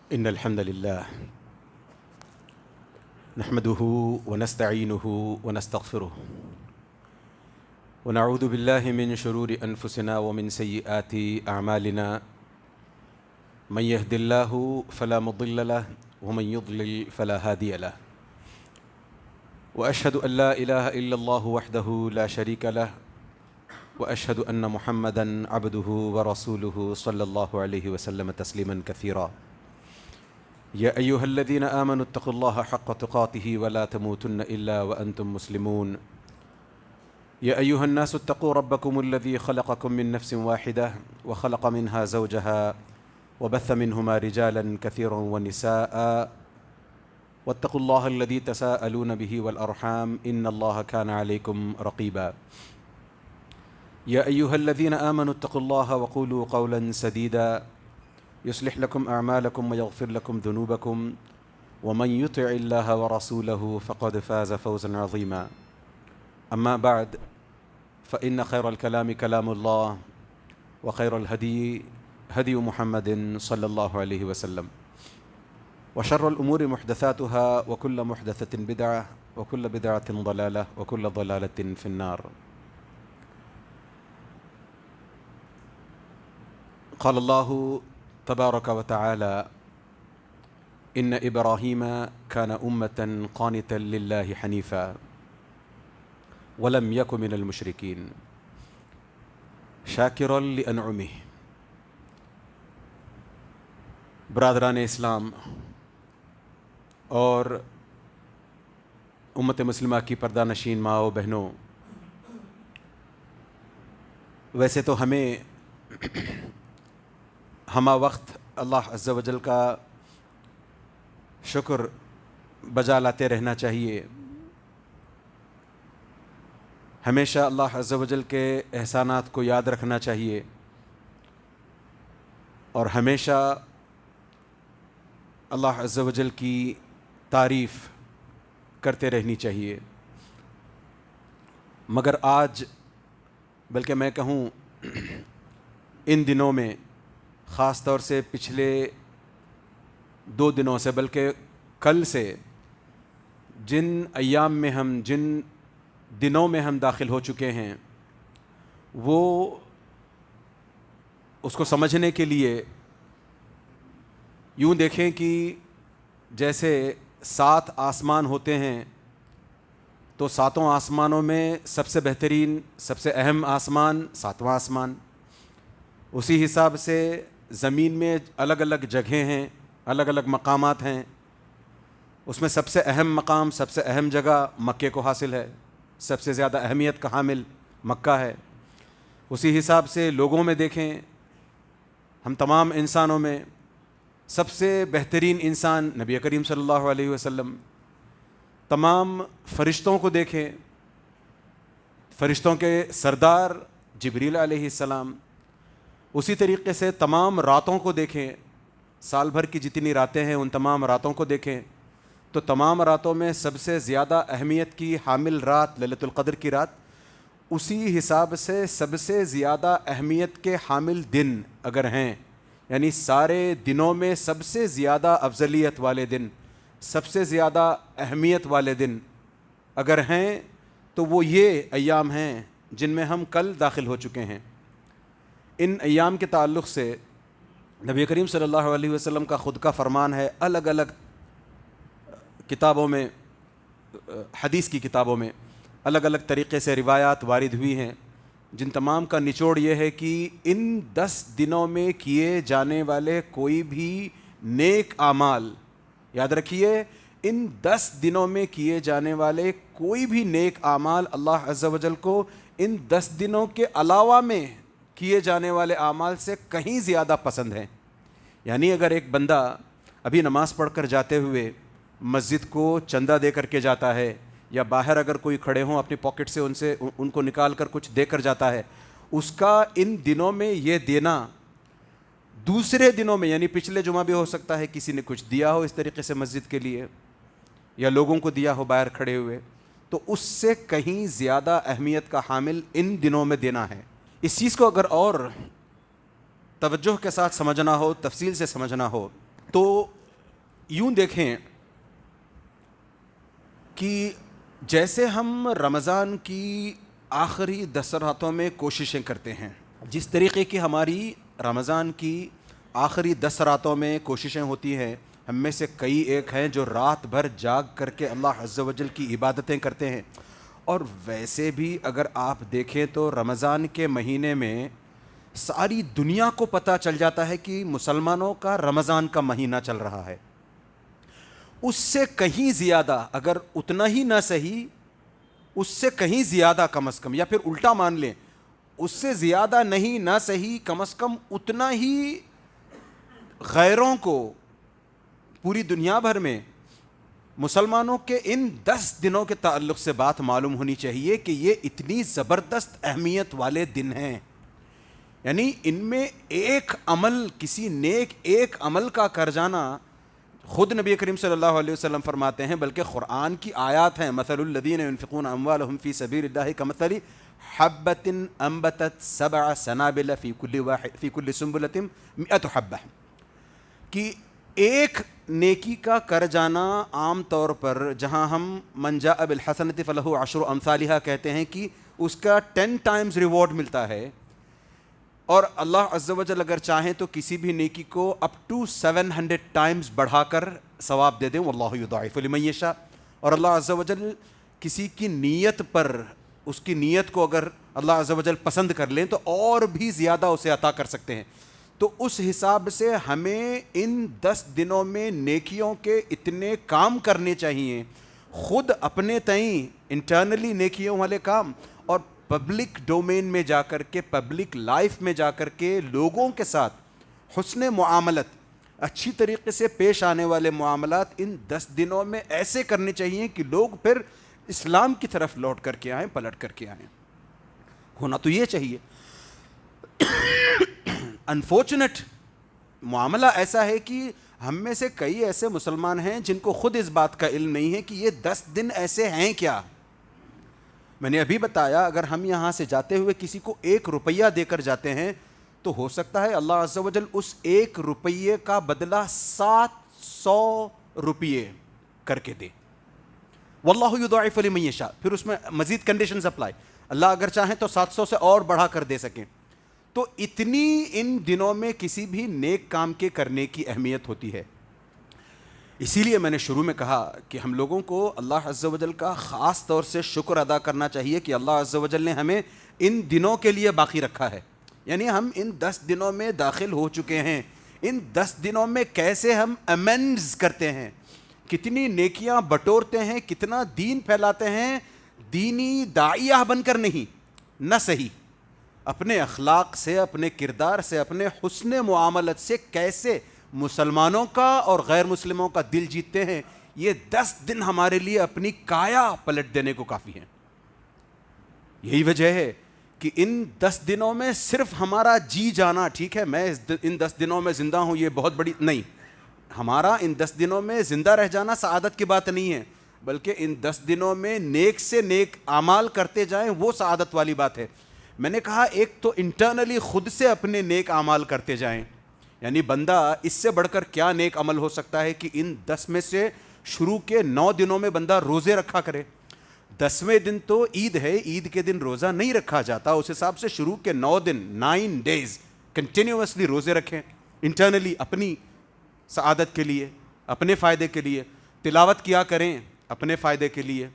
إن الحمد لله نحمده ونستعينه ونستغفره ونعوذ بالله من شرور أنفسنا ومن سيئات أعمالنا من يهد الله فلا مضل له ومن يضلل فلا هادي له وأشهد أن لا إله إلا الله وحده لا شريك له وأشهد أن محمدًا عبده ورسوله صلى الله عليه وسلم تسليمًا كثيرا يا أيها الذين آمنوا اتقوا الله حق تقاته ولا تموتن إلا وأنتم مسلمون يا أيها الناس اتقوا ربكم الذي خلقكم من نفس واحدة وخلق منها زوجها وبث منهما رجالا كثيرا ونساء واتقوا الله الذي تساءلون به والأرحام إن الله كان عليكم رقيبا يا أيها الذين آمنوا اتقوا الله وقولوا قولا سديدا يصلح لكم أعمالكم ويغفر لكم ذنوبكم ومن يطع الله ورسوله فقد فاز فوزا عظيما أما بعد فإن خير الكلام كلام الله وخير الهدي هدي محمد صلى الله عليه وسلم وشر الأمور محدثاتها وكل محدثة بدعة وكل بدعة ضلالة وكل ضلالة في النار. قال الله تبارك وتعالى إن إبراهيم كان أمة قانتا لله حنيفا ولم يكن من المشركين شاكرا لأنعمه. برادران اسلام اور امت مسلمہ کی پردہ نشین ماں و بہنوں، ویسے تو ہمیں ہمہ وقت اللہ عز و جل کا شکر بجا لاتے رہنا چاہیے، ہمیشہ اللہ عز و جل کے احسانات کو یاد رکھنا چاہیے اور ہمیشہ اللہ عز و جل کی تعریف کرتے رہنی چاہیے. مگر آج، بلکہ میں کہوں ان دنوں میں، خاص طور سے پچھلے 2 دنوں سے، بلکہ کل سے، جن ایام میں جن دنوں میں ہم داخل ہو چکے ہیں، وہ اس کو سمجھنے کے لیے یوں دیکھیں کہ جیسے 7 آسمان ہوتے ہیں تو 7 آسمانوں میں سب سے بہترین، سب سے اہم آسمان 7واں آسمان. اسی حساب سے زمین میں الگ الگ جگہیں ہیں، الگ الگ مقامات ہیں. اس میں سب سے اہم مقام، سب سے اہم جگہ مکے کو حاصل ہے، سب سے زیادہ اہمیت کا حامل مکہ ہے. اسی حساب سے لوگوں میں دیکھیں، ہم تمام انسانوں میں سب سے بہترین انسان نبی کریم صلی اللہ علیہ وسلم. تمام فرشتوں کو دیکھیں، فرشتوں کے سردار جبریل علیہ السلام. اسی طریقے سے تمام راتوں کو دیکھیں، سال بھر کی جتنی راتیں ہیں ان تمام راتوں کو دیکھیں تو تمام راتوں میں سب سے زیادہ اہمیت کی حامل رات لیلۃ القدر کی رات. اسی حساب سے سب سے زیادہ اہمیت کے حامل دن اگر ہیں، یعنی سارے دنوں میں سب سے زیادہ افضلیت والے دن، سب سے زیادہ اہمیت والے دن اگر ہیں تو وہ یہ ایام ہیں جن میں ہم کل داخل ہو چکے ہیں. ان ایام کے تعلق سے نبی کریم صلی اللہ علیہ وسلم کا خود کا فرمان ہے. الگ الگ کتابوں میں، حدیث کی کتابوں میں الگ الگ طریقے سے روایات وارد ہوئی ہیں، جن تمام کا نچوڑ یہ ہے کہ ان 10 دنوں میں کیے جانے والے کوئی بھی نیک اعمال، یاد رکھیے، ان 10 دنوں میں کیے جانے والے کوئی بھی نیک اعمال اللہ عز و جل کو ان 10 دنوں کے علاوہ میں کیے جانے والے اعمال سے کہیں زیادہ پسند ہیں. یعنی اگر ایک بندہ ابھی نماز پڑھ کر جاتے ہوئے مسجد کو چندہ دے کر کے جاتا ہے، یا باہر اگر کوئی کھڑے ہوں اپنی پاکٹ سے ان کو نکال کر کچھ دے کر جاتا ہے، اس کا ان دنوں میں یہ دینا دوسرے دنوں میں، یعنی پچھلے جمعہ بھی ہو سکتا ہے کسی نے کچھ دیا ہو اس طریقے سے مسجد کے لیے، یا لوگوں کو دیا ہو باہر کھڑے ہوئے، تو اس سے کہیں زیادہ اہمیت کا حامل ان دنوں میں دینا ہے. اس چیز کو اگر اور توجہ کے ساتھ سمجھنا ہو، تفصیل سے سمجھنا ہو، تو یوں دیکھیں کہ جیسے ہم رمضان کی آخری 10 راتوں میں کوششیں کرتے ہیں، جس طریقے کی ہماری رمضان کی آخری 10 راتوں میں کوششیں ہوتی ہیں، ہم میں سے کئی ایک ہیں جو رات بھر جاگ کر کے اللہ عز و جل کی عبادتیں کرتے ہیں. اور ویسے بھی اگر آپ دیکھیں تو رمضان کے مہینے میں ساری دنیا کو پتہ چل جاتا ہے کہ مسلمانوں کا رمضان کا مہینہ چل رہا ہے. اس سے کہیں زیادہ، اگر اتنا ہی نہ صحیح، اس سے کہیں زیادہ کم از کم، یا پھر الٹا مان لیں، اس سے زیادہ نہیں نہ صحیح، کم از کم اتنا ہی غیروں کو پوری دنیا بھر میں مسلمانوں کے ان 10 دنوں کے تعلق سے بات معلوم ہونی چاہیے کہ یہ اتنی زبردست اہمیت والے دن ہیں. یعنی ان میں ایک عمل، کسی نیک ایک عمل کا کر جانا، خود نبی کریم صلی اللہ علیہ وسلم فرماتے ہیں، بلکہ قرآن کی آیات ہیں، مثل الذین ينفقون اموالهم فی سبیل اللہ کمثل حبۃ انبتت 7 سنابل فی کل سنبلۃ 100 حبہ، کہ ایک نیکی کا کر جانا عام طور پر جہاں ہم من جاء بالحسنۃ فلہ 10 امثالھا کہتے ہیں کہ اس کا 10 ٹائمز ریوارڈ ملتا ہے، اور اللہ عز و جل اگر چاہیں تو کسی بھی نیکی کو اپ ٹو 700 ٹائمز بڑھا کر ثواب دے دیں، واللہ یضاعف لمن یشاء. اور اللہ عز و جل کسی کی نیت پر، اس کی نیت کو اگر اللہ عز و جل پسند کر لیں تو اور بھی زیادہ اسے عطا کر سکتے ہیں. تو اس حساب سے ہمیں ان 10 دنوں میں نیکیوں کے اتنے کام کرنے چاہیے، خود اپنے تئیں انٹرنلی نیکیوں والے کام، اور پبلک ڈومین میں جا کر کے، پبلک لائف میں جا کر کے لوگوں کے ساتھ حسن معاملت، اچھی طریقے سے پیش آنے والے معاملات ان 10 دنوں میں ایسے کرنے چاہیے کہ لوگ پھر اسلام کی طرف لوٹ کر کے آئیں، پلٹ کر کے آئیں. ہونا تو یہ چاہیے. انفارچونیٹ معاملہ ایسا ہے کہ ہم میں سے کئی ایسے مسلمان ہیں جن کو خود اس بات کا علم نہیں ہے کہ یہ 10 دن ایسے ہیں کیا. میں نے ابھی بتایا، اگر ہم یہاں سے جاتے ہوئے کسی کو 1 روپیہ دے کر جاتے ہیں تو ہو سکتا ہے اللہ عز و جل اس 1 روپیے کا بدلہ 700 روپیے کر کے دے. واللہ یضاعف لمن یشاء. پھر اس میں مزید کنڈیشنز اپلائی، اللہ اگر چاہیں تو 700 سے اور بڑھا کر دے سکیں. تو اتنی ان دنوں میں کسی بھی نیک کام کے کرنے کی اہمیت ہوتی ہے. اسی لیے میں نے شروع میں کہا کہ ہم لوگوں کو اللہ عز و جل کا خاص طور سے شکر ادا کرنا چاہیے کہ اللہ عز و جل نے ہمیں ان دنوں کے لیے باقی رکھا ہے. یعنی ہم ان 10 دنوں میں داخل ہو چکے ہیں. ان 10 دنوں میں کیسے ہم امینڈز کرتے ہیں، کتنی نیکیاں بٹورتے ہیں، کتنا دین پھیلاتے ہیں، دینی داعیہ بن کر نہیں، نہ صحیح، اپنے اخلاق سے، اپنے کردار سے، اپنے حسن معاملت سے کیسے مسلمانوں کا اور غیر مسلموں کا دل جیتتے ہیں. یہ 10 دن ہمارے لیے اپنی کایا پلٹ دینے کو کافی ہیں. یہی وجہ ہے کہ ان 10 دنوں میں صرف ہمارا جی جانا، ٹھیک ہے میں ان 10 دنوں میں زندہ ہوں، یہ بہت بڑی نہیں، ہمارا ان 10 دنوں میں زندہ رہ جانا سعادت کی بات نہیں ہے، بلکہ ان 10 دنوں میں نیک سے نیک اعمال کرتے جائیں، وہ سعادت والی بات ہے. میں نے کہا ایک تو انٹرنلی خود سے اپنے نیک اعمال کرتے جائیں، یعنی بندہ اس سے بڑھ کر کیا نیک عمل ہو سکتا ہے کہ ان 10 میں سے شروع کے 9 دنوں میں بندہ روزے رکھا کرے. 10ویں دن تو عید ہے، عید کے دن روزہ نہیں رکھا جاتا، اس حساب سے شروع کے 9 دن 9 ڈیز کنٹینیوسلی روزے رکھیں، انٹرنلی اپنی سعادت کے لیے، اپنے فائدے کے لیے. تلاوت کیا کریں اپنے فائدے کے لیے،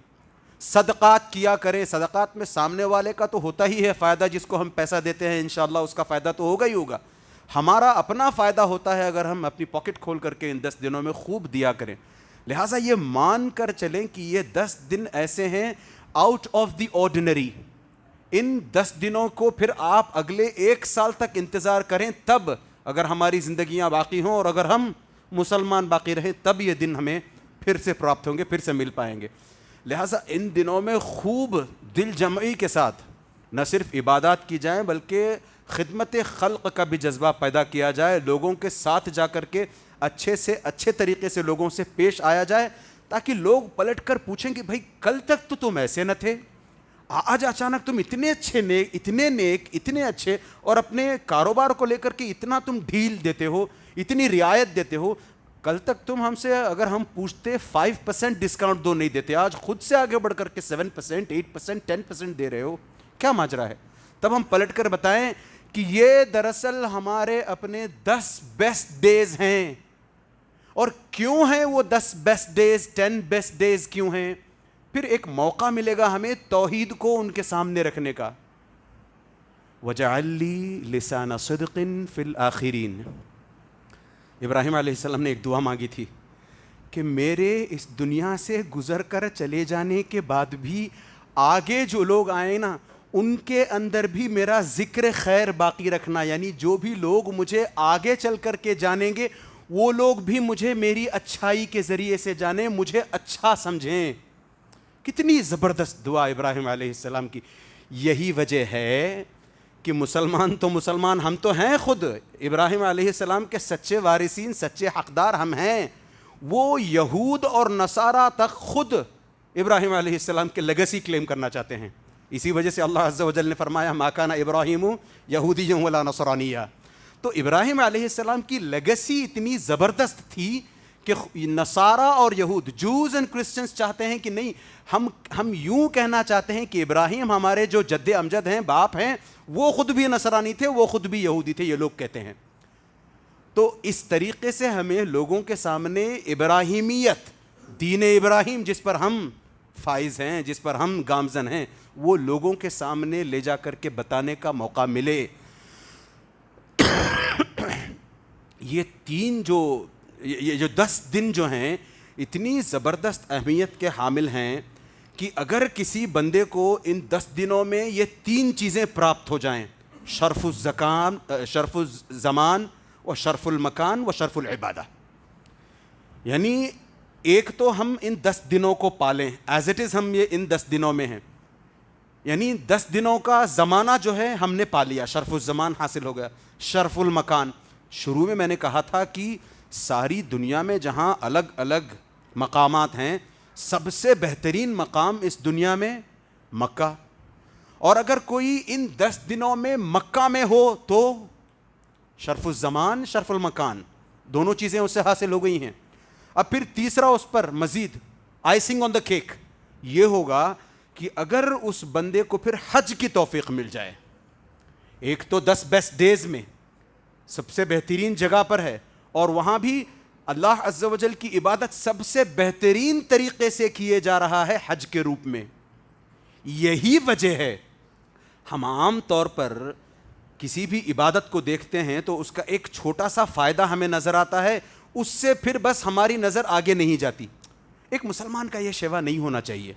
صدقات کیا کریں. صدقات میں سامنے والے کا تو ہوتا ہی ہے فائدہ، جس کو ہم پیسہ دیتے ہیں انشاءاللہ اس کا فائدہ تو ہوگا ہی ہوگا. ہمارا اپنا فائدہ ہوتا ہے اگر ہم اپنی پاکٹ کھول کر کے ان 10 دنوں میں خوب دیا کریں. لہٰذا یہ مان کر چلیں کہ یہ 10 دن ایسے ہیں آؤٹ آف دی آرڈینری. ان 10 دنوں کو پھر آپ اگلے 1 سال تک انتظار کریں، تب اگر ہماری زندگیاں باقی ہوں اور اگر ہم مسلمان باقی رہیں تب یہ دن ہمیں پھر سے پراپت ہوں گے، پھر سے مل پائیں گے. لہٰذا ان دنوں میں خوب دل جمعی کے ساتھ نہ صرف عبادات کی جائیں بلکہ خدمت خلق کا بھی جذبہ پیدا کیا جائے، لوگوں کے ساتھ جا کر کے اچھے سے اچھے طریقے سے لوگوں سے پیش آیا جائے، تاکہ لوگ پلٹ کر پوچھیں کہ بھائی کل تک تو تم ایسے نہ تھے، آج اچانک تم اتنے اچھے نیک، اتنے نیک، اتنے اچھے، اور اپنے کاروبار کو لے کر کے اتنا تم ڈھیل دیتے ہو، اتنی رعایت دیتے ہو. کل تک تم ہم سے اگر ہم پوچھتے 5% ڈسکاؤنٹ دو نہیں دیتے, آج خود سے آگے بڑھ کر کے 7%, 8%, 10% دے رہے ہو, کیا ماجرا ہے؟ تب ہم پلٹ کر بتائیں کہ یہ دراصل ہمارے اپنے 10 بیسٹ ڈیز ہیں. اور کیوں ہیں وہ 10 بیسٹ ڈیز, 10 بیسٹ ڈیز کیوں ہیں؟ پھر ایک موقع ملے گا ہمیں توحید کو ان کے سامنے رکھنے کا. وَجَعَلْ لِي لِسَانَ صِدْقٍ فِي الْآخِرِينَ. ابراہیم علیہ السلام نے ایک دعا مانگی تھی کہ میرے اس دنیا سے گزر کر چلے جانے کے بعد بھی آگے جو لوگ آئیں نا, ان کے اندر بھی میرا ذکر خیر باقی رکھنا, یعنی جو بھی لوگ مجھے آگے چل کر کے جانیں گے وہ لوگ بھی مجھے میری اچھائی کے ذریعے سے جانیں, مجھے اچھا سمجھیں. کتنی زبردست دعا ابراہیم علیہ السلام کی. یہی وجہ ہے کہ مسلمان تو مسلمان ہم تو ہیں خود, ابراہیم علیہ السلام کے سچے وارثین, سچے حقدار ہم ہیں. وہ یہود اور نصارہ تک خود ابراہیم علیہ السلام کے لیگیسی کلیم کرنا چاہتے ہیں. اسی وجہ سے اللہ عز و جل نے فرمایا ما کان ابراہیم یہودیا ولا نصرانیہ. تو ابراہیم علیہ السلام کی لیگیسی اتنی زبردست تھی کہ نصارہ اور یہود, جوز اینڈ کرسچنس چاہتے ہیں کہ نہیں, ہم یوں کہنا چاہتے ہیں کہ ابراہیم ہمارے جو جد امجد ہیں, باپ ہیں, وہ خود بھی نصرانی تھے, وہ خود بھی یہودی تھے, یہ لوگ کہتے ہیں. تو اس طریقے سے ہمیں لوگوں کے سامنے ابراہیمیت, دین ابراہیم جس پر ہم فائز ہیں, جس پر ہم گامزن ہیں, وہ لوگوں کے سامنے لے جا کر کے بتانے کا موقع ملے. یہ یہ جو 10 دن جو ہیں اتنی زبردست اہمیت کے حامل ہیں کہ اگر کسی بندے کو ان 10 دنوں میں یہ 3 چیزیں پراپت ہو جائیں, شرف الزمان و شرف المکان و شرف العبادہ, یعنی ایک تو ہم ان 10 دنوں کو پالیں ایز اٹ از, ہم یہ ان 10 دنوں میں ہیں, یعنی 10 دنوں کا زمانہ جو ہے ہم نے پا لیا, شرف الزمان حاصل ہو گیا. شرف المکان, شروع میں نے کہا تھا کہ ساری دنیا میں جہاں الگ الگ مقامات ہیں, سب سے بہترین مقام اس دنیا میں مکہ, اور اگر کوئی ان 10 دنوں میں مکہ میں ہو تو شرف الزمان شرف المکان دونوں چیزیں اس سے حاصل ہو گئی ہیں. اب پھر تیسرا اس پر مزید آئسنگ آن دا کیک یہ ہوگا کہ اگر اس بندے کو پھر حج کی توفیق مل جائے, ایک تو 10 بیسٹ ڈیز میں سب سے بہترین جگہ پر ہے, اور وہاں بھی اللہ عز و جل کی عبادت سب سے بہترین طریقے سے کیے جا رہا ہے حج کے روپ میں. یہی وجہ ہے ہم عام طور پر کسی بھی عبادت کو دیکھتے ہیں تو اس کا ایک چھوٹا سا فائدہ ہمیں نظر آتا ہے, اس سے پھر بس ہماری نظر آگے نہیں جاتی. ایک مسلمان کا یہ شیوا نہیں ہونا چاہیے.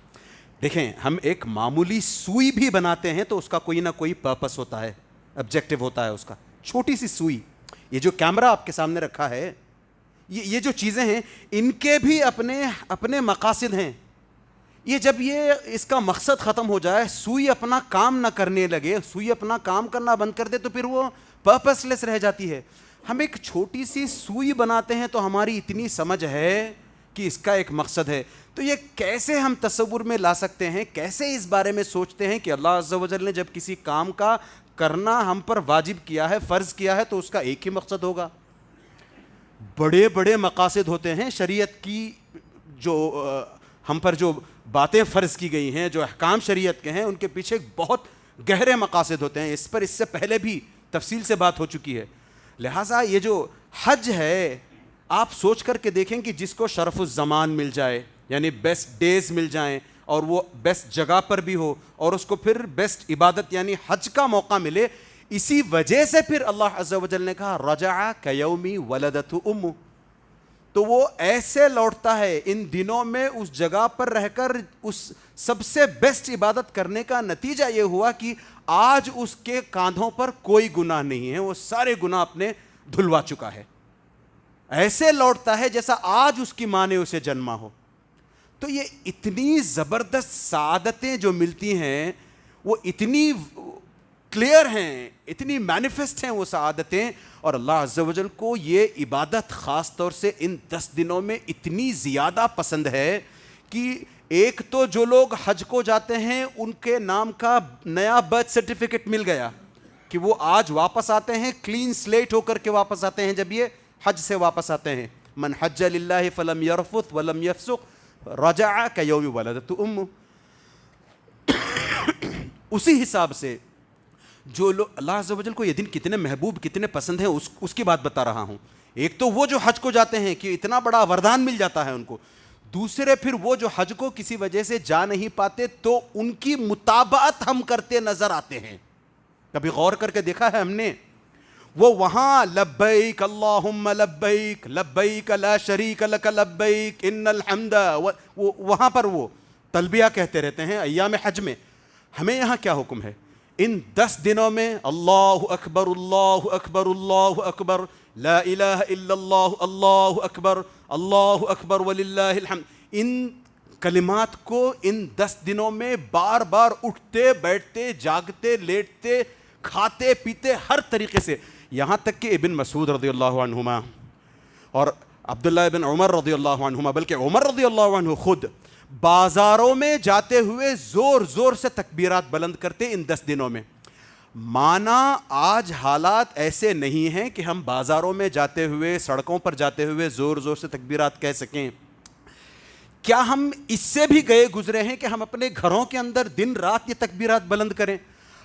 دیکھیں, ہم ایک معمولی سوئی بھی بناتے ہیں تو اس کا کوئی نہ کوئی پرپس ہوتا ہے, آبجیکٹو ہوتا ہے اس کا. چھوٹی سی سوئی, یہ جو کیمرہ آپ کے سامنے رکھا ہے, یہ جو چیزیں ہیں ان کے بھی اپنے مقاصد ہیں. یہ جب اس کا مقصد ختم ہو جائے, سوئی اپنا کام نہ کرنے لگے, سوئی اپنا کام کرنا بند کر دے, تو پھر وہ پرپس لیس رہ جاتی ہے. ہم ایک چھوٹی سی سوئی بناتے ہیں تو ہماری اتنی سمجھ ہے کہ اس کا ایک مقصد ہے. تو یہ کیسے ہم تصور میں لا سکتے ہیں, کیسے اس بارے میں سوچتے ہیں کہ اللہ عز و جل نے جب کسی کام کا کرنا ہم پر واجب کیا ہے, فرض کیا ہے, تو اس کا ایک ہی مقصد ہوگا. بڑے بڑے مقاصد ہوتے ہیں شریعت کی, جو ہم پر جو باتیں فرض کی گئی ہیں, جو احکام شریعت کے ہیں, ان کے پیچھے بہت گہرے مقاصد ہوتے ہیں. اس پر اس سے پہلے بھی تفصیل سے بات ہو چکی ہے. لہٰذا یہ جو حج ہے, آپ سوچ کر کے دیکھیں کہ جس کو شرف الزمان مل جائے, یعنی بیسٹ ڈیز مل جائیں, اور وہ بیسٹ جگہ پر بھی ہو, اور اس کو پھر بیسٹ عبادت یعنی حج کا موقع ملے, اسی وجہ سے پھر اللہ عز و جل نے کہا رجع کیومی ولدتہ امہ. تو وہ ایسے لوٹتا ہے ان دنوں میں اس جگہ پر رہ کر اس سب سے بیسٹ عبادت کرنے کا نتیجہ یہ ہوا کہ آج اس کے کاندھوں پر کوئی گناہ نہیں ہے, وہ سارے گناہ اپنے دھلوا چکا ہے. ایسے لوٹتا ہے جیسا آج اس کی ماں نے اسے جنما ہو. تو یہ اتنی زبردست سعادتیں جو ملتی ہیں وہ اتنی کلیئر ہیں, اتنی مینیفیسٹ ہیں وہ سعادتیں, اور اللہ عز و جل کو یہ عبادت خاص طور سے ان 10 دنوں میں اتنی زیادہ پسند ہے کہ ایک تو جو لوگ حج کو جاتے ہیں ان کے نام کا نیا برتھ سرٹیفکیٹ مل گیا کہ وہ آج واپس آتے ہیں, کلین سلیٹ ہو کر کے واپس آتے ہیں جب یہ حج سے واپس آتے ہیں. من حج للہ فلم یرفث ولم یفسق رجع کیوم ولدت امہ. اسی حساب سے جو لوگ اللہ عز و جل کو یہ دن کتنے محبوب کتنے پسند ہیں اس کی بات بتا رہا ہوں. ایک تو وہ جو حج کو جاتے ہیں کہ اتنا بڑا وردان مل جاتا ہے ان کو, دوسرے پھر وہ جو حج کو کسی وجہ سے جا نہیں پاتے تو ان کی متابعت ہم کرتے نظر آتے ہیں. کبھی غور کر کے دیکھا ہے ہم نے, وہ وہاں لبیک اللہم لبیک لبیک لا شریک لک لبیک ان الحمد, وہاں پر وہ تلبیہ کہتے رہتے ہیں ایام حج میں. ہمیں یہاں کیا حکم ہے؟ ان 10 دنوں میں اللہ اکبر اللہ اکبر اللہ اکبر لا الہ الا اللہ اللہ اکبر وللہ الحمد, ان کلمات کو ان 10 دنوں میں بار بار اٹھتے بیٹھتے جاگتے لیٹتے کھاتے پیتے ہر طریقے سے, یہاں تک کہ ابن مسعود رضی اللہ عنہما اور عبداللہ ابن عمر رضی اللہ عنہما, بلکہ عمر رضی اللہ عنہ خود بازاروں میں جاتے ہوئے زور زور سے تکبیرات بلند کرتے ان 10 دنوں میں. مانا آج حالات ایسے نہیں ہیں کہ ہم بازاروں میں جاتے ہوئے سڑکوں پر جاتے ہوئے زور زور سے تکبیرات کہہ سکیں. کیا ہم اس سے بھی گئے گزرے ہیں کہ ہم اپنے گھروں کے اندر دن رات یہ تکبیرات بلند کریں؟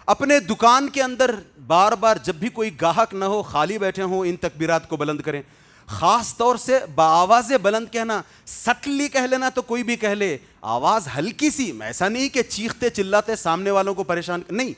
اپنے دکان کے اندر بار بار جب بھی کوئی گاہک نہ ہو خالی بیٹھے ہوں ان تکبیرات کو بلند کریں. خاص طور سے بآواز بلند کہنا, سٹلی کہہ لینا تو کوئی بھی کہہ لے, آواز ہلکی سی, ایسا نہیں کہ چیختے چلاتے سامنے والوں کو پریشان نہیں,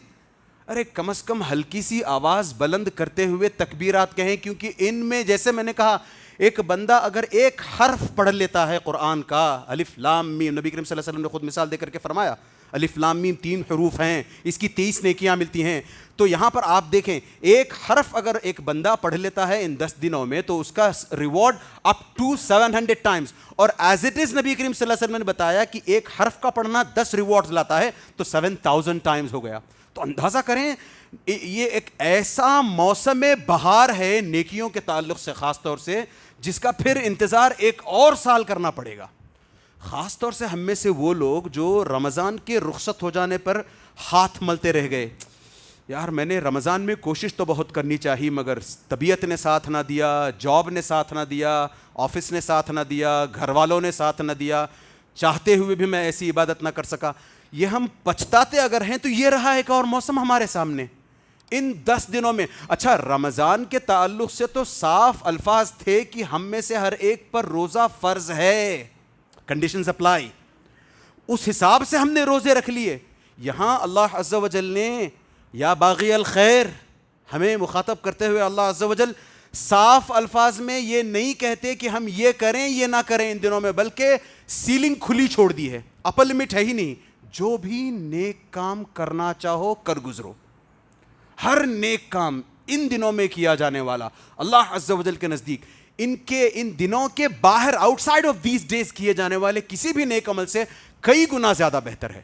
ارے کم از کم ہلکی سی آواز بلند کرتے ہوئے تکبیرات کہیں, کیونکہ ان میں جیسے میں نے کہا ایک بندہ اگر ایک حرف پڑھ لیتا ہے قرآن کا, الف لام میم, نبی کریم صلی اللہ علیہ وسلم نے خود مثال دے کر کے فرمایا الف لام میم 3 حروف ہیں, اس کی 23 نیکیاں ملتی ہیں. تو یہاں پر آپ دیکھیں ایک حرف اگر ایک بندہ پڑھ لیتا ہے ان 10 دنوں میں تو اس کا ریوارڈ اپ ٹو 700 ٹائمز, اور ایز اٹ از نبی کریم صلی اللہ علیہ وسلم نے بتایا کہ ایک حرف کا پڑھنا 10 ریوارڈز لاتا ہے, تو 7000 ٹائمز ہو گیا. تو اندازہ کریں یہ ایک ایسا موسم بہار ہے نیکیوں کے تعلق سے خاص طور سے, جس کا پھر انتظار ایک اور سال کرنا پڑے گا. خاص طور سے ہم میں سے وہ لوگ جو رمضان کے رخصت ہو جانے پر ہاتھ ملتے رہ گئے, یار میں نے رمضان میں کوشش تو بہت کرنی چاہیے مگر طبیعت نے ساتھ نہ دیا, جاب نے ساتھ نہ دیا, آفس نے ساتھ نہ دیا, گھر والوں نے ساتھ نہ دیا, چاہتے ہوئے بھی میں ایسی عبادت نہ کر سکا. یہ ہم پچھتاتے اگر ہیں تو یہ رہا ایک اور موسم ہمارے سامنے ان 10 دنوں میں. اچھا رمضان کے تعلق سے تو صاف الفاظ تھے کہ ہم میں سے ہر ایک پر روزہ فرض ہے, کنڈیشنز اپلائی, اس حساب سے ہم نے روزے رکھ لیے. یہاں اللہ عز و جل نے یا باغی الخیر ہمیں مخاطب کرتے ہوئے اللہ عز و جل صاف الفاظ میں یہ نہیں کہتے کہ ہم یہ کریں یہ نہ کریں ان دنوں میں, بلکہ سیلنگ کھلی چھوڑ دی ہے, اپر لمٹ ہے ہی نہیں. جو بھی نیک کام کرنا چاہو کر گزرو, ہر نیک کام ان دنوں میں کیا جانے والا اللہ عز و جل کے نزدیک ان دنوں کے باہر outside of these days کیے جانے والے کسی بھی نیک عمل سے کئی گنا زیادہ بہتر ہے.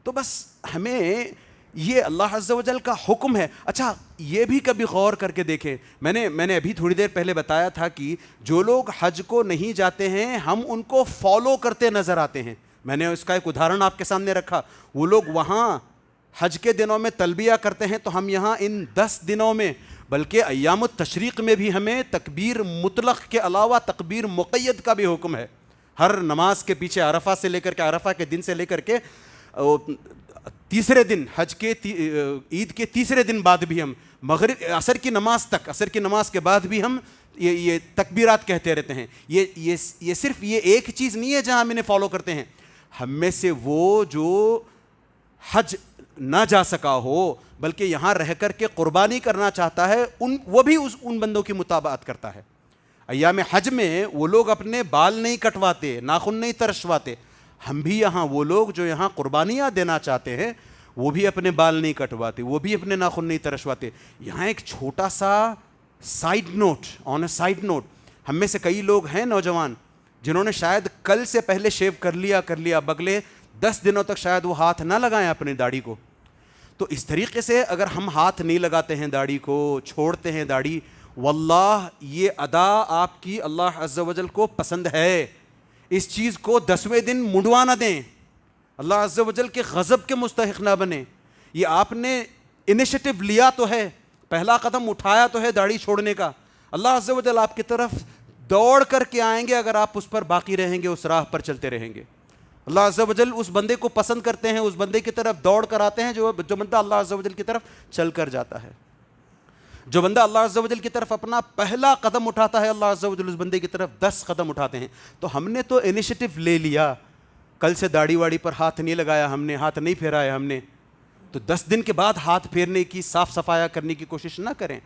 تو بس ہمیں یہ اللہ عز و جل کا حکم ہے. اچھا یہ بھی کبھی غور کر کے دیکھیں, میں نے ابھی تھوڑی دیر پہلے بتایا تھا کہ جو لوگ حج کو نہیں جاتے ہیں ہم ان کو فالو کرتے نظر آتے ہیں. میں نے اس کا ایک ادھارن آپ کے سامنے رکھا, وہ لوگ وہاں حج کے دنوں میں تلبیہ کرتے ہیں تو ہم یہاں ان 10 دنوں میں بلکہ ایام التشریق میں بھی ہمیں تکبیر مطلق کے علاوہ تکبیر مقید کا بھی حکم ہے. ہر نماز کے پیچھے عرفہ سے لے کر کے عرفہ کے دن سے لے کر کے تیسرے دن حج کے عید کے تیسرے دن بعد بھی ہم مغرب عصر کی نماز تک, عصر کی نماز کے بعد بھی ہم یہ تکبیرات کہتے رہتے ہیں. یہ صرف یہ ایک چیز نہیں ہے جہاں ہم انہیں فالو کرتے ہیں. ہم میں سے وہ جو حج نہ جا سکا ہو بلکہ یہاں رہ کر کے قربانی کرنا چاہتا ہے وہ بھی ان بندوں کی مطابقت کرتا ہے. ایام حج میں وہ لوگ اپنے بال نہیں کٹواتے, ناخن نہیں ترشواتے. ہم بھی یہاں وہ لوگ جو یہاں قربانیاں دینا چاہتے ہیں وہ بھی اپنے بال نہیں کٹواتے, وہ بھی اپنے ناخن نہیں ترشواتے. یہاں ایک چھوٹا سا سائیڈ نوٹ, آن اے سائیڈ نوٹ, ہم میں سے کئی لوگ ہیں نوجوان جنہوں نے شاید کل سے پہلے شیو کر لیا اگلے 10 دنوں تک شاید وہ ہاتھ نہ لگائیں اپنی داڑھی کو. تو اس طریقے سے اگر ہم ہاتھ نہیں لگاتے ہیں داڑھی کو, چھوڑتے ہیں داڑھی, واللہ یہ ادا آپ کی اللہ عز و جل کو پسند ہے. اس چیز کو 10ویں دن منڈوا نہ دیں, اللہ عز و جل کے غضب کے مستحق نہ بنیں. یہ آپ نے انیشیٹو لیا تو ہے, پہلا قدم اٹھایا تو ہے داڑھی چھوڑنے کا. اللہ عز و جل آپ کی طرف دوڑ کر کے آئیں گے اگر آپ اس پر باقی رہیں گے, اس راہ پر چلتے رہیں گے. اللہ عز و جل اس بندے کو پسند کرتے ہیں, اس بندے کی طرف دوڑ کر آتے ہیں جو بندہ اللہ عز و جل کی طرف چل کر جاتا ہے. جو بندہ اللہ عز و جل کی طرف اپنا پہلا قدم اٹھاتا ہے, اللہ عز و جل اس بندے کی طرف 10 قدم اٹھاتے ہیں. تو ہم نے تو انیشیٹو لے لیا, کل سے داڑھی واڑی پر ہاتھ نہیں لگایا ہم نے, ہاتھ نہیں پھیرایا ہم نے, تو 10 دن کے بعد ہاتھ پھیرنے کی, صاف صفایا کرنے کی کوشش نہ کریں.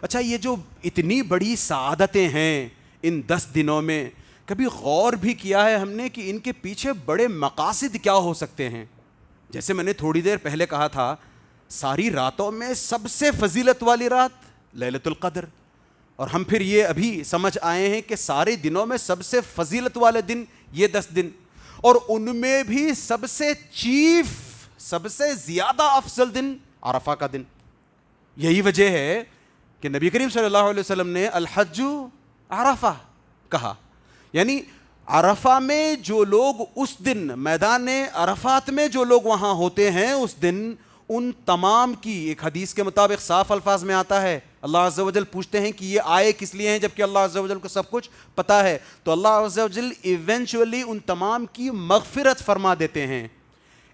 اچھا, یہ جو اتنی بڑی سعادتیں ہیں ان 10 دنوں میں, کبھی غور بھی کیا ہے ہم نے کہ ان کے پیچھے بڑے مقاصد کیا ہو سکتے ہیں؟ جیسے میں نے تھوڑی دیر پہلے کہا تھا, ساری راتوں میں سب سے فضیلت والی رات لیلۃ القدر, اور ہم پھر یہ ابھی سمجھ آئے ہیں کہ سارے دنوں میں سب سے فضیلت والے دن یہ 10 دن, اور ان میں بھی سب سے چیف, سب سے زیادہ افضل دن عرفہ کا دن. یہی وجہ ہے کہ نبی کریم صلی اللہ علیہ وسلم نے الحج عرفہ کہا. یعنی عرفہ میں جو لوگ اس دن, میدان عرفات میں جو لوگ وہاں ہوتے ہیں اس دن, ان تمام کی, ایک حدیث کے مطابق صاف الفاظ میں آتا ہے, اللہ عز و جل پوچھتے ہیں کہ یہ آئے کس لیے ہیں, جبکہ اللہ عز و جل کو سب کچھ پتا ہے. تو اللہ عز و جل ایونچولی ان تمام کی مغفرت فرما دیتے ہیں.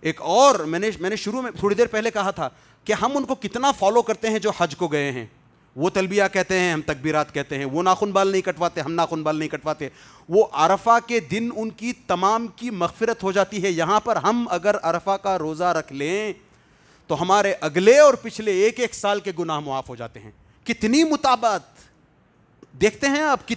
ایک اور میں نے شروع میں تھوڑی دیر پہلے کہا تھا کہ ہم ان کو کتنا فالو کرتے ہیں جو حج کو گئے ہیں. وہ تلبیہ کہتے ہیں, ہم تکبیرات کہتے ہیں. وہ ناخن بال نہیں کٹواتے, ہم ناخن بال نہیں کٹواتے. وہ عرفہ کے دن ان کی تمام کی مغفرت ہو جاتی ہے. یہاں پر ہم اگر عرفہ کا روزہ رکھ لیں تو ہمارے اگلے اور پچھلے ایک سال کے گناہ معاف ہو جاتے ہیں. کتنی مطابقت دیکھتے ہیں آپ,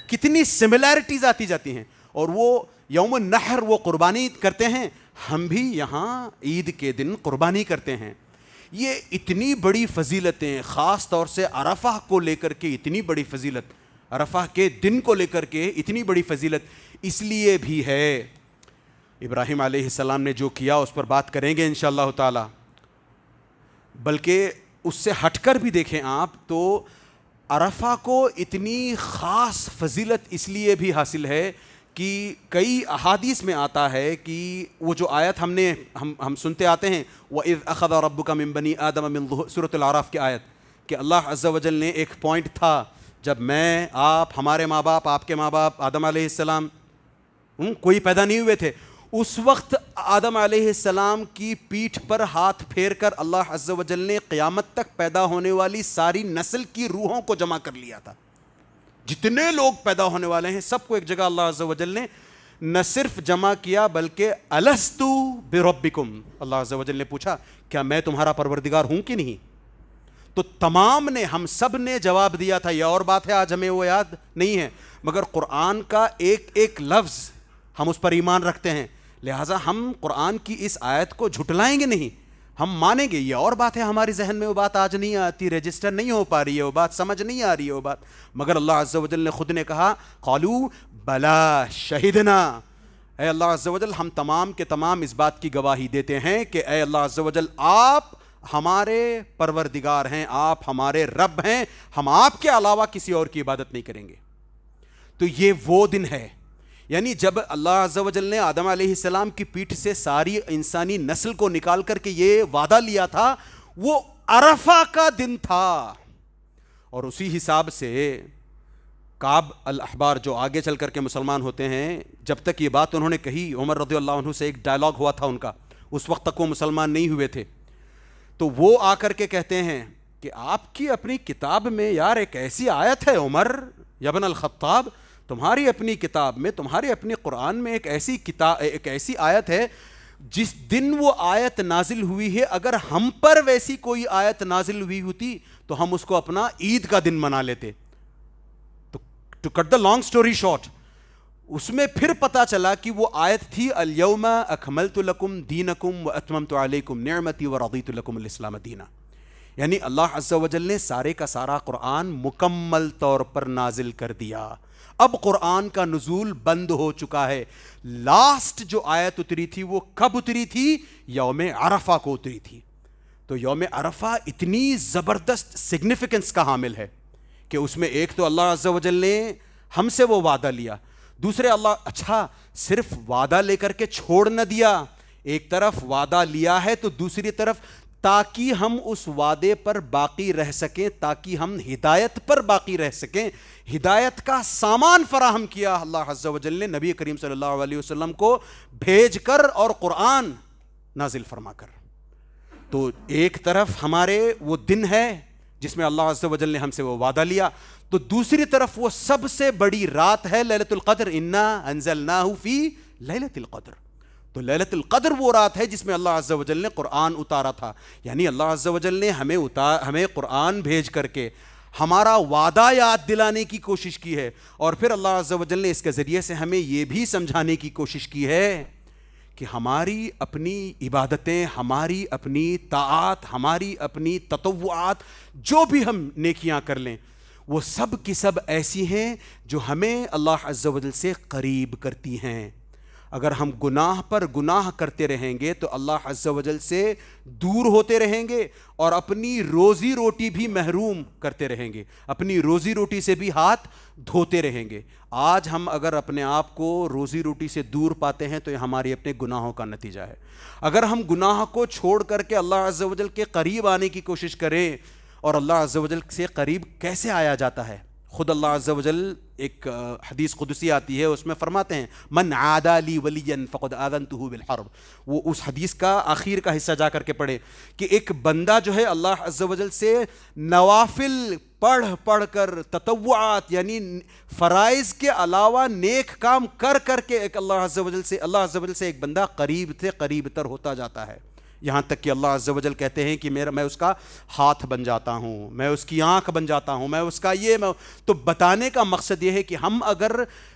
کتنی سملیرٹیز آتی جاتی ہیں. اور وہ یوم النحر وہ قربانی کرتے ہیں, ہم بھی یہاں عید کے دن قربانی کرتے ہیں. یہ اتنی بڑی فضیلتیں, خاص طور سے عرفہ کو لے کر کے اتنی بڑی فضیلت, عرفہ کے دن کو لے کر کے اتنی بڑی فضیلت اس لیے بھی ہے. ابراہیم علیہ السلام نے جو کیا اس پر بات کریں گے انشاءاللہ تعالی, بلکہ اس سے ہٹ کر بھی دیکھیں آپ تو عرفہ کو اتنی خاص فضیلت اس لیے بھی حاصل ہے کہ کئی احادیث میں آتا ہے کہ وہ جو آیت ہم سنتے آتے ہیں, وَإِذْ أَخَذَ رَبُّكَ مِن بَنِي آدَمَ مِن سورۃ الاعراف کی آیت, کہ اللہ عز و جل نے ایک پوائنٹ تھا جب میں, آپ, ہمارے ماں باپ, آپ کے ماں باپ, آدم علیہ السلام کوئی پیدا نہیں ہوئے تھے, اس وقت آدم علیہ السلام کی پیٹھ پر ہاتھ پھیر کر اللہ عز و جل نے قیامت تک پیدا ہونے والی ساری نسل کی روحوں کو جمع کر لیا تھا. جتنے لوگ پیدا ہونے والے ہیں سب کو ایک جگہ اللہ عز و جل نے نہ صرف جمع کیا بلکہ الستو بربکم, اللہ عز و جل نے پوچھا کیا میں تمہارا پروردگار ہوں کہ نہیں؟ تو تمام نے, ہم سب نے جواب دیا تھا. یہ اور بات ہے آج ہمیں وہ یاد نہیں ہے, مگر قرآن کا ایک ایک لفظ ہم اس پر ایمان رکھتے ہیں, لہٰذا ہم قرآن کی اس آیت کو جھٹلائیں گے نہیں, ہم مانیں گے. یہ اور بات ہے ہماری ذہن میں وہ بات آج نہیں آتی, رجسٹر نہیں ہو پا رہی ہے وہ بات, سمجھ نہیں آ رہی ہے وہ بات, مگر اللہ عز و جل نے خود نے کہا قالوا بلا شہدنا, اے اللہ عز و جل ہم تمام کے تمام اس بات کی گواہی دیتے ہیں کہ اے اللہ عز و جل آپ ہمارے پروردگار ہیں, آپ ہمارے رب ہیں, ہم آپ کے علاوہ کسی اور کی عبادت نہیں کریں گے. تو یہ وہ دن ہے, یعنی جب اللہ عز و جل نے آدم علیہ السلام کی پیٹھ سے ساری انسانی نسل کو نکال کر کے یہ وعدہ لیا تھا, وہ عرفہ کا دن تھا. اور اسی حساب سے کعب الاحبار جو آگے چل کر کے مسلمان ہوتے ہیں, جب تک یہ بات انہوں نے کہی, عمر رضی اللہ عنہ سے ایک ڈائلاگ ہوا تھا ان کا, اس وقت تک وہ مسلمان نہیں ہوئے تھے, تو وہ آ کر کے کہتے ہیں کہ آپ کی اپنی کتاب میں یار ایک ایسی آیت ہے عمر یا ابن الخطاب, تمہاری اپنی کتاب میں, تمہارے اپنے قرآن میں ایک ایسی آیت ہے جس دن وہ آیت نازل ہوئی ہے, اگر ہم پر ویسی کوئی آیت نازل ہوئی ہوتی تو ہم اس کو اپنا عید کا دن منا لیتے. تو to cut the long story short, اس میں پھر پتا چلا کہ وہ آیت تھی الیوم اکملت لکم دینکم واتممت علیکم نعمتی ورضیت لکم الاسلام دینا. یعنی اللہ عز و جل نے سارے کا سارا قرآن مکمل طور پر نازل کر دیا. اب قرآن کا نزول بند ہو چکا ہے. لاسٹ جو آیت اتری تھی وہ کب اتری تھی؟ یوم عرفہ کو اتری تھی. تو یوم عرفہ اتنی زبردست سگنیفیکنس کا حامل ہے کہ اس میں ایک تو اللہ عز و جل نے ہم سے وہ وعدہ لیا, دوسرے اللہ اچھا صرف وعدہ لے کر کے چھوڑ نہ دیا, ایک طرف وعدہ لیا ہے تو دوسری طرف تاکہ ہم اس وعدے پر باقی رہ سکیں، تاکہ ہم ہدایت پر باقی رہ سکیں۔ ہدایت کا سامان فراہم کیا اللہ عز و جل نے نبی کریم صلی اللہ علیہ وسلم کو بھیج کر اور قرآن نازل فرما کر۔ تو ایک طرف ہمارے وہ دن ہے جس میں اللہ عز و جل نے ہم سے وہ وعدہ لیا، تو دوسری طرف وہ سب سے بڑی رات ہے لیلۃ القدر، انا انزلناہ فی لیلۃ القدر۔ تو لیلۃ القدر وہ رات ہے جس میں اللہ عز و جل نے قرآن اتارا تھا، یعنی اللہ عز و جل نے ہمیں قرآن بھیج کر کے ہمارا وعدہ یاد دلانے کی کوشش کی ہے، اور پھر اللہ عز و جل نے اس کے ذریعے سے ہمیں یہ بھی سمجھانے کی کوشش کی ہے کہ ہماری اپنی عبادتیں، ہماری اپنی طاعات، ہماری اپنی تطوعات، جو بھی ہم نیکیاں کر لیں، وہ سب کی سب ایسی ہیں جو ہمیں اللہ عز و جل سے قریب کرتی ہیں۔ اگر ہم گناہ پر گناہ کرتے رہیں گے تو اللہ عز و جل سے دور ہوتے رہیں گے، اور اپنی روزی روٹی بھی محروم کرتے رہیں گے، اپنی روزی روٹی سے بھی ہاتھ دھوتے رہیں گے۔ آج ہم اگر اپنے آپ کو روزی روٹی سے دور پاتے ہیں تو یہ ہماری اپنے گناہوں کا نتیجہ ہے۔ اگر ہم گناہ کو چھوڑ کر کے اللہ عز و جل کے قریب آنے کی کوشش کریں، اور اللہ عز و جل سے قریب کیسے آیا جاتا ہے؟ خود اللہ عز و جل ایک حدیث قدسی آتی ہے، اس میں فرماتے ہیں من عادی لی ولیا فقد آذنتہ بالحرب۔ وہ اس حدیث کا آخر کا حصہ جا کر کے پڑھے کہ ایک بندہ جو ہے اللہ عز و جل سے نوافل پڑھ پڑھ کر، تطوعات یعنی فرائض کے علاوہ نیک کام کر کر کے اللہ عز و جل سے ایک بندہ قریب سے قریب تر ہوتا جاتا ہے، یہاں تک کہ اللہ عز و جل کہتے ہیں کہ میں اس کا ہاتھ بن جاتا ہوں، میں اس کی آنکھ بن جاتا ہوں، میں اس کا تو بتانے کا مقصد یہ ہے کہ ہم اگر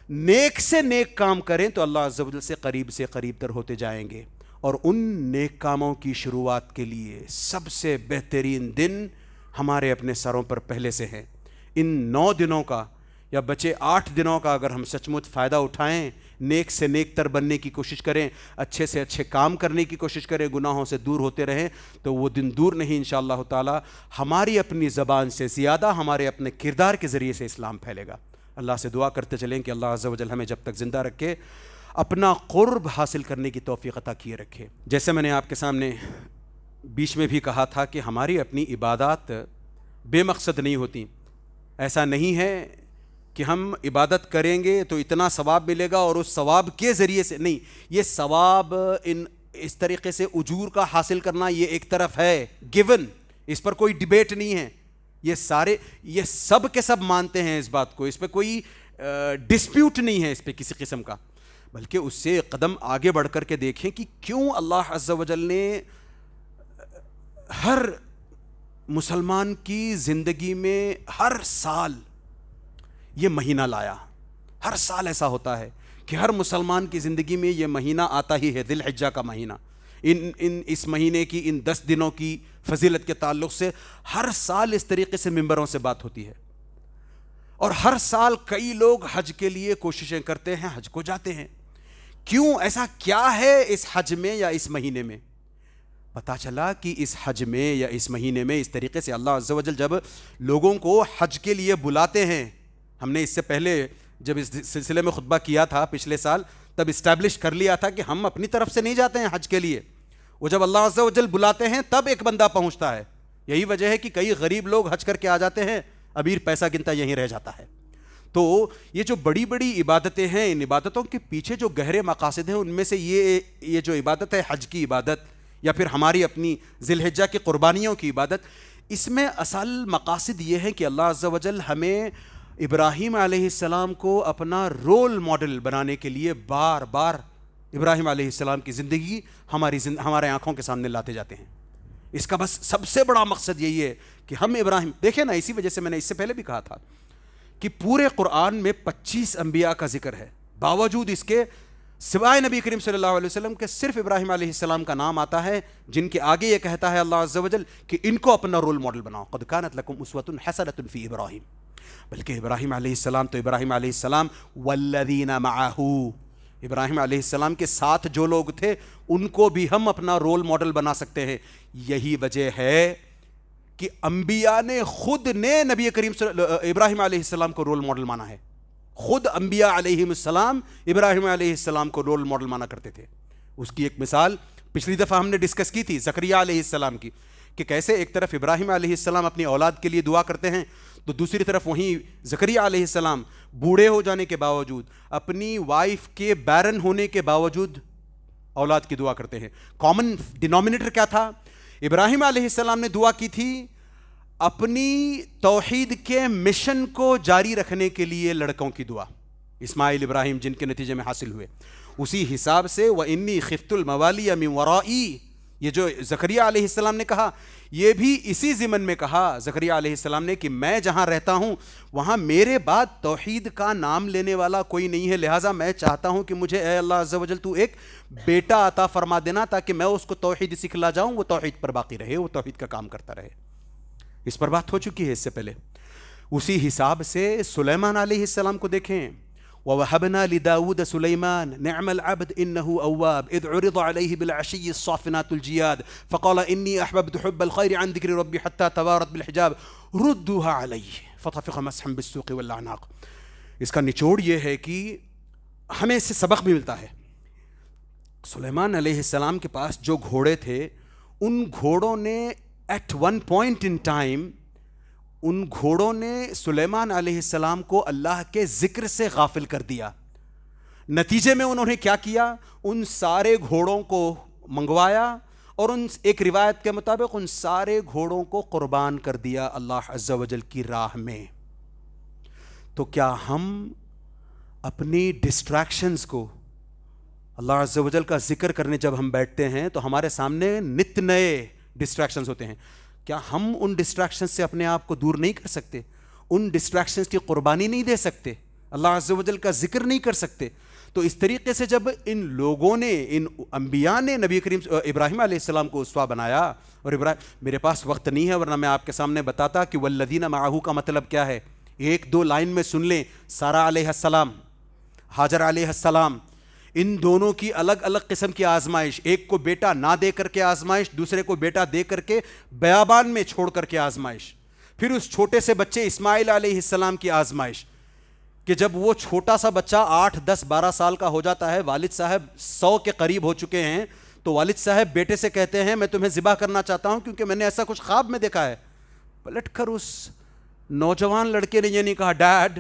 نیک سے نیک کام کریں تو اللہ عز و جل سے قریب تر ہوتے جائیں گے۔ اور ان نیک کاموں کی شروعات کے لیے سب سے بہترین دن ہمارے اپنے سروں پر پہلے سے ہیں۔ ان 9 دنوں کا یا بچے 8 دنوں کا اگر ہم سچ مچ فائدہ اٹھائیں، نیک سے نیک تر بننے کی کوشش کریں، اچھے سے اچھے کام کرنے کی کوشش کریں، گناہوں سے دور ہوتے رہیں، تو وہ دن دور نہیں انشاءاللہ تعالی۔ ہماری اپنی زبان سے زیادہ ہمارے اپنے کردار کے ذریعے سے اسلام پھیلے گا۔ اللہ سے دعا کرتے چلیں کہ اللہ عز و جل ہمیں جب تک زندہ رکھے اپنا قرب حاصل کرنے کی توفیق عطا کیے رکھے۔ جیسے میں نے آپ کے سامنے بیچ میں بھی کہا تھا کہ ہماری اپنی عبادات بے مقصد نہیں ہوتی۔ ایسا نہیں ہے کہ ہم عبادت کریں گے تو اتنا ثواب ملے گا اور اس ثواب کے ذریعے سے نہیں، یہ ثواب اس طریقے سے اجور کا حاصل کرنا یہ ایک طرف ہے گیون، اس پر کوئی ڈیبیٹ نہیں ہے، یہ سب کے سب مانتے ہیں اس بات کو، اس پہ کوئی ڈسپیوٹ نہیں ہے اس پہ کسی قسم کا، بلکہ اس سے قدم آگے بڑھ کر کے دیکھیں کہ کیوں اللہ عز و جل نے ہر مسلمان کی زندگی میں ہر سال یہ مہینہ لایا۔ ہر سال ایسا ہوتا ہے کہ ہر مسلمان کی زندگی میں یہ مہینہ آتا ہی ہے، ذی الحجہ کا مہینہ۔ اس مہینے کی ان 10 دنوں کی فضیلت کے تعلق سے ہر سال اس طریقے سے ممبروں سے بات ہوتی ہے، اور ہر سال کئی لوگ حج کے لیے کوششیں کرتے ہیں، حج کو جاتے ہیں۔ کیوں؟ ایسا کیا ہے اس حج میں یا اس مہینے میں؟ پتہ چلا کہ اس حج میں یا اس مہینے میں اس طریقے سے اللہ عز و جل جب لوگوں کو حج کے لیے بلاتے ہیں، ہم نے اس سے پہلے جب اس سلسلے میں خطبہ کیا تھا پچھلے سال، تب اسٹیبلش کر لیا تھا کہ ہم اپنی طرف سے نہیں جاتے ہیں حج کے لیے، وہ جب اللہ عز و جل بلاتے ہیں تب ایک بندہ پہنچتا ہے۔ یہی وجہ ہے کہ کئی غریب لوگ حج کر کے آ جاتے ہیں، ابیر پیسہ گنتا یہیں رہ جاتا ہے۔ تو یہ جو بڑی بڑی عبادتیں ہیں، ان عبادتوں کے پیچھے جو گہرے مقاصد ہیں، ان میں سے یہ جو عبادت ہے حج کی عبادت، یا پھر ہماری اپنی ذی الحجہ کی قربانیوں کی عبادت، اس میں اصل مقاصد یہ ہے کہ اللہ عز و جل ہمیں ابراہیم علیہ السلام کو اپنا رول ماڈل بنانے کے لیے بار بار ابراہیم علیہ السلام کی زندگی ہمارے آنکھوں کے سامنے لاتے جاتے ہیں۔ اس کا بس سب سے بڑا مقصد یہی ہے کہ ہم ابراہیم دیکھیں نا، اسی وجہ سے میں نے اس سے پہلے بھی کہا تھا کہ پورے قرآن میں 25 انبیاء کا ذکر ہے، باوجود اس کے سوائے نبی کریم صلی اللہ علیہ وسلم کے صرف ابراہیم علیہ السلام کا نام آتا ہے، جن کے آگے یہ کہتا ہے اللہ عز و جل کہ ان کو اپنا رول ماڈل بناؤ، قد کانت لکم اسوۃ حسنۃ فی ابراہیم۔ بلکہ ابراہیم علیہ السلام تو ابراہیم علیہ السلام والذین معہ، ابراہیم علیہ السلام کے ساتھ جو لوگ تھے ان کو بھی ہم اپنا رول ماڈل بنا سکتے ہیں۔ یہی وجہ ہے کہ انبیاء نے خود نے نبی کریم ابراہیم علیہ السلام کو رول ماڈل مانا ہے، خود انبیاء علیہ السلام ابراہیم علیہ السلام کو رول ماڈل مانا کرتے تھے۔ اس کی ایک مثال پچھلی دفعہ ہم نے ڈسکس کی تھی زکریا علیہ السلام کی، کہ کیسے ایک طرف ابراہیم علیہ السلام اپنی اولاد کے لیے دعا کرتے ہیں تو دوسری طرف وہیں زکریا علیہ السلام بوڑھے ہو جانے کے باوجود، اپنی وائف کے بیرن ہونے کے باوجود اولاد کی دعا کرتے ہیں۔ کامن ڈینومینیٹر کیا تھا؟ ابراہیم علیہ السلام نے دعا کی تھی اپنی توحید کے مشن کو جاری رکھنے کے لیے لڑکوں کی دعا، اسماعیل ابراہیم جن کے نتیجے میں حاصل ہوئے۔ اسی حساب سے وَإِنِّي خِفْتُ الْمَوَالِيَ مِنْ وَرَائِي، یہ جو زکریا علیہ السلام نے کہا یہ بھی اسی ضمن میں کہا زکریا علیہ السلام نے کہ میں جہاں رہتا ہوں وہاں میرے بعد توحید کا نام لینے والا کوئی نہیں ہے، لہٰذا میں چاہتا ہوں کہ مجھے اے اللہ عز و جل تو ایک بیٹا عطا فرما دینا تاکہ میں اس کو توحید سکھلا جاؤں، وہ توحید پر باقی رہے، وہ توحید کا کام کرتا رہے۔ اس پر بات ہو چکی ہے اس سے پہلے۔ اسی حساب سے سلیمان علیہ السلام کو دیکھیں، وَوَهَبْنَا لِدَاوُودَ سُلَيْمَانَ نِعْمَ الْعَبْدُ إِنَّهُ أَوَّابٌ إِذْ عُرِضَ عَلَيْهِ بِالْعَشِيِّ الصَّافِنَاتُ الْجِيَادُ فَقَالَ إِنِّي أَحْبَبْتُ حُبَّ الْخَيْرِ عَنْ ذِكْرِ رَبِّي حَتَّى تَوَارَتْ بِالْحِجَابِ رُدُّوهَا عَلَيْهِ فَطَفِقَ مَسْحًا بِالسُّوقِ وَالْأَعْنَاقِ۔ اس کا نچوڑ یہ ہے کہ ہمیں اس سے سبق بھی ملتا ہے۔ سلیمان علیہ السلام کے پاس جو گھوڑے تھے ان گھوڑوں نے at one point in time ان گھوڑوں نے سلیمان علیہ السلام کو اللہ کے ذکر سے غافل کر دیا۔ نتیجے میں انہوں نے کیا کیا؟ ان سارے گھوڑوں کو منگوایا اور ان ایک روایت کے مطابق ان سارے گھوڑوں کو قربان کر دیا اللہ عز و جل کی راہ میں۔ تو کیا ہم اپنی ڈسٹریکشنز کو، اللہ عز و جل کا ذکر کرنے جب ہم بیٹھتے ہیں تو ہمارے سامنے نت نئے ڈسٹریکشنز ہوتے ہیں، کیا ہم ان ڈسٹریکشنز سے اپنے آپ کو دور نہیں کر سکتے؟ ان ڈسٹریکشنز کی قربانی نہیں دے سکتے؟ اللہ عز و جل کا ذکر نہیں کر سکتے؟ تو اس طریقے سے جب ان لوگوں نے، ان انبیاء نے نبی کریم ابراہیم علیہ السلام کو اسوہ بنایا، اور میرے پاس وقت نہیں ہے ورنہ میں آپ کے سامنے بتاتا کہ والذین معہ کا مطلب کیا ہے، ایک دو لائن میں سن لیں۔ سارہ علیہ السلام، ہاجر علیہ السلام، ان دونوں کی الگ الگ قسم کی آزمائش، ایک کو بیٹا نہ دے کر کے آزمائش، دوسرے کو بیٹا دے کر کے بیابان میں چھوڑ کر کے آزمائش، پھر اس چھوٹے سے بچے اسماعیل علیہ السلام کی آزمائش کہ جب وہ چھوٹا سا بچہ 8 10 12 سال کا ہو جاتا ہے، والد صاحب 100 کے قریب ہو چکے ہیں، تو والد صاحب بیٹے سے کہتے ہیں میں تمہیں ذبح کرنا چاہتا ہوں کیونکہ میں نے ایسا کچھ خواب میں دیکھا ہے۔ پلٹ کر اس نوجوان لڑکے نے یہ نہیں کہا ڈیڈ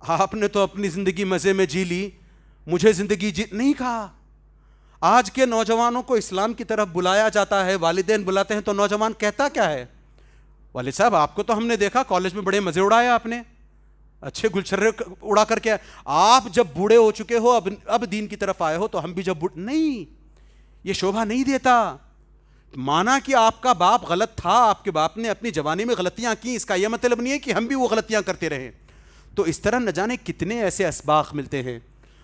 آپ نے تو اپنی زندگی مزے میں جی لی، مجھے زندگی نہیں کہا۔ آج کے نوجوانوں کو اسلام کی طرف بلایا جاتا ہے، والدین بلاتے ہیں تو نوجوان کہتا کیا ہے؟ والد صاحب آپ کو تو ہم نے دیکھا کالج میں بڑے مزے اڑائے آپ نے، اچھے گلچھرے اڑا کر کے، آپ جب بوڑھے ہو چکے ہو اب دین کی طرف آئے ہو تو ہم بھی جب نہیں، یہ شوبھا نہیں دیتا۔ مانا کہ آپ کا باپ غلط تھا، آپ کے باپ نے اپنی جوانی میں غلطیاں کی، اس کا یہ مطلب نہیں ہے کہ ہم بھی وہ غلطیاں کرتے رہیں۔ تو اس طرح نہ جانے کتنے ایسے اسباق ملتے ہیں۔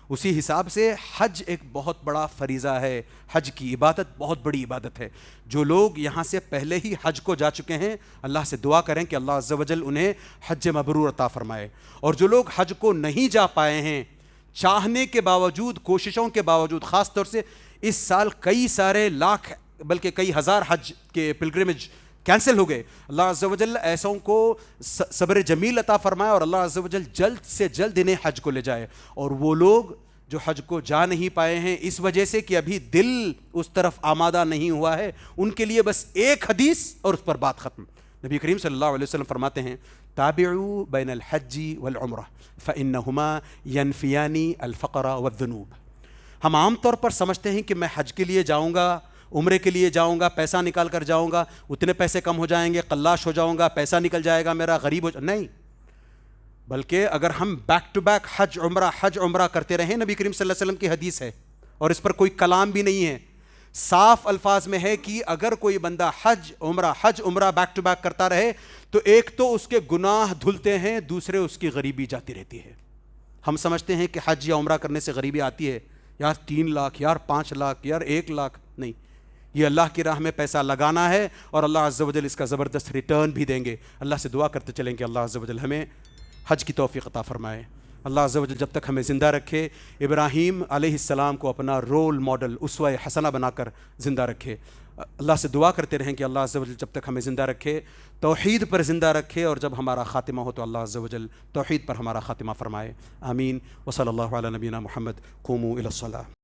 اسی حساب سے حج ایک بہت بڑا فریضہ ہے، حج کی عبادت بہت بڑی عبادت ہے۔ جو لوگ یہاں سے پہلے ہی حج کو جا چکے ہیں اللہ سے دعا کریں کہ اللہ عز و جل انہیں حج مبرور عطا فرمائے، اور جو لوگ حج کو نہیں جا پائے ہیں چاہنے کے باوجود، کوششوں کے باوجود، خاص طور سے اس سال کئی سارے لاکھ بلکہ کئی ہزار حج کے پلگرمیج کینسل ہو گئے، اللہ عز و جل ایسوں کو صبر جمیل عطا فرمائے اور اللہ عز و جل جلد سے جلد انہیں حج کو لے جائے۔ اور وہ لوگ جو حج کو جا نہیں پائے ہیں اس وجہ سے کہ ابھی دل اس طرف آمادہ نہیں ہوا ہے، ان کے لیے بس ایک حدیث اور اس پر بات ختم۔ نبی کریم صلی اللہ علیہ وسلم فرماتے ہیں تابعوا بین الحج والعمرہ فإنہما ینفیان الفقر والذنوب۔ ہم عام طور پر سمجھتے ہیں کہ میں حج کے لیے جاؤں گا، عمرے کے لیے جاؤں گا، پیسہ نکال کر جاؤں گا، اتنے پیسے کم ہو جائیں گے، قلاش ہو جاؤں گا، پیسہ نکل جائے گا میرا، غریب نہیں، بلکہ اگر ہم بیک ٹو بیک حج عمرہ کرتے رہیں، نبی کریم صلی اللہ علیہ وسلم کی حدیث ہے اور اس پر کوئی کلام بھی نہیں ہے، صاف الفاظ میں ہے کہ اگر کوئی بندہ حج عمرہ بیک ٹو بیک کرتا رہے تو ایک تو اس کے گناہ دھلتے ہیں، دوسرے اس کی غریبی جاتی رہتی ہے۔ ہم سمجھتے ہیں کہ حج یا عمرہ کرنے سے غریبی آتی ہے، یار 3 لاکھ، یار 5 لاکھ، یار 1 لاکھ، نہیں، یہ اللہ کی راہ میں پیسہ لگانا ہے اور اللہ عز و جل اس کا زبردست ریٹرن بھی دیں گے۔ اللہ سے دعا کرتے چلیں کہ اللہ عز و جل ہمیں حج کی توفیق عطا فرمائے۔ اللہ عز و جل جب تک ہمیں زندہ رکھے ابراہیم علیہ السلام کو اپنا رول ماڈل، اسوہ حسنہ بنا کر زندہ رکھے۔ اللہ سے دعا کرتے رہیں کہ اللہ عز و جل جب تک ہمیں زندہ رکھے توحید پر زندہ رکھے، اور جب ہمارا خاتمہ ہو تو اللہ عز و جل توحید پر ہمارا خاتمہ فرمائے۔ آمین۔ وصلی اللہ علی نبینا محمد۔ قوموا الی الصلاۃ۔